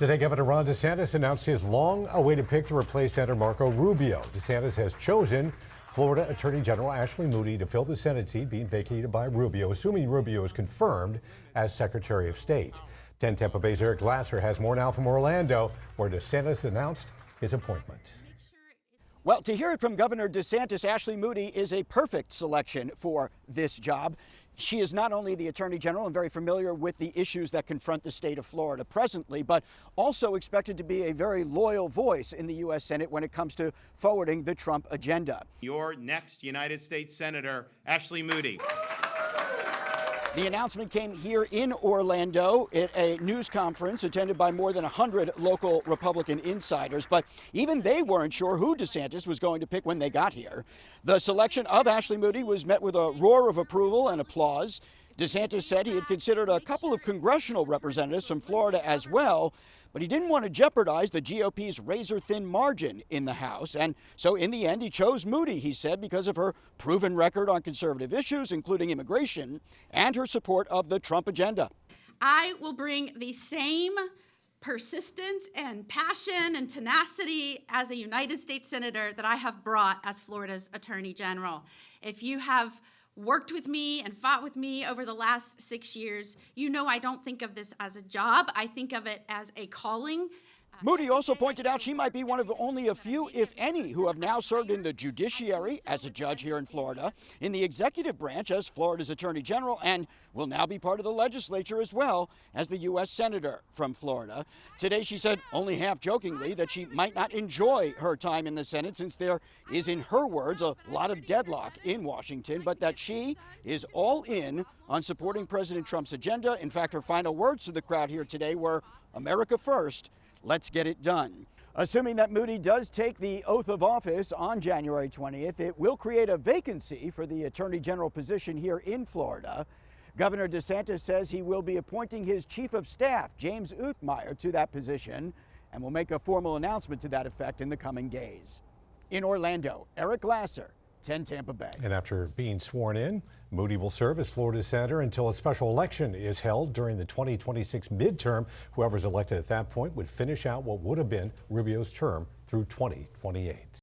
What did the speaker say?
Today, Governor Ron DeSantis announced his long-awaited pick to replace Senator Marco Rubio. DeSantis has chosen Florida Attorney General Ashley Moody to fill the Senate seat being vacated by Rubio, assuming Rubio is confirmed as Secretary of State. 10 Tampa Bay's Eric Glasser has more now from Orlando, where DeSantis announced his appointment. Well, to hear it from Governor DeSantis, Ashley Moody is a perfect selection for this job. She is not only the Attorney General and very familiar with the issues that confront the state of Florida presently, but also expected to be a very loyal voice in the U.S. Senate when it comes to forwarding the Trump agenda. Your next United States Senator, Ashley Moody. The announcement came here in Orlando at a news conference attended by more than 100 local Republican insiders, but even they weren't sure who DeSantis was going to pick when they got here. The selection of Ashley Moody was met with a roar of approval and applause. DeSantis said he had considered a couple of congressional representatives from Florida as well, but he didn't want to jeopardize the GOP's razor-thin margin in the House. And so in the end, he chose Moody, he said, because of her proven record on conservative issues, including immigration, and her support of the Trump agenda. I will bring the same persistence and passion and tenacity as a United States Senator that I have brought as Florida's Attorney General. If you have worked with me and fought with me over the last 6 years, you know I don't think of this as a job. I think of it as a calling. Moody also pointed out she might be one of only a few, if any, who have now served in the judiciary as a judge here in Florida, in the executive branch as Florida's Attorney General, and will now be part of the legislature as well as the U.S. Senator from Florida. Today, she said, only half jokingly, that she might not enjoy her time in the Senate since there is, in her words, a lot of deadlock in Washington, but that she is all in on supporting President Trump's agenda. In fact, her final words to the crowd here today were, "America first. Let's get it done." Assuming that Moody does take the oath of office on January 20th, it will create a vacancy for the Attorney General position here in Florida. Governor DeSantis says he will be appointing his Chief of Staff, James Uthmeyer, to that position and will make a formal announcement to that effect in the coming days. In Orlando, Eric Glasser, 10 Tampa Bay. And after being sworn in, Moody will serve as Florida Senator until a special election is held during the 2026 midterm. Whoever's elected at that point would finish out what would have been Rubio's term through 2028.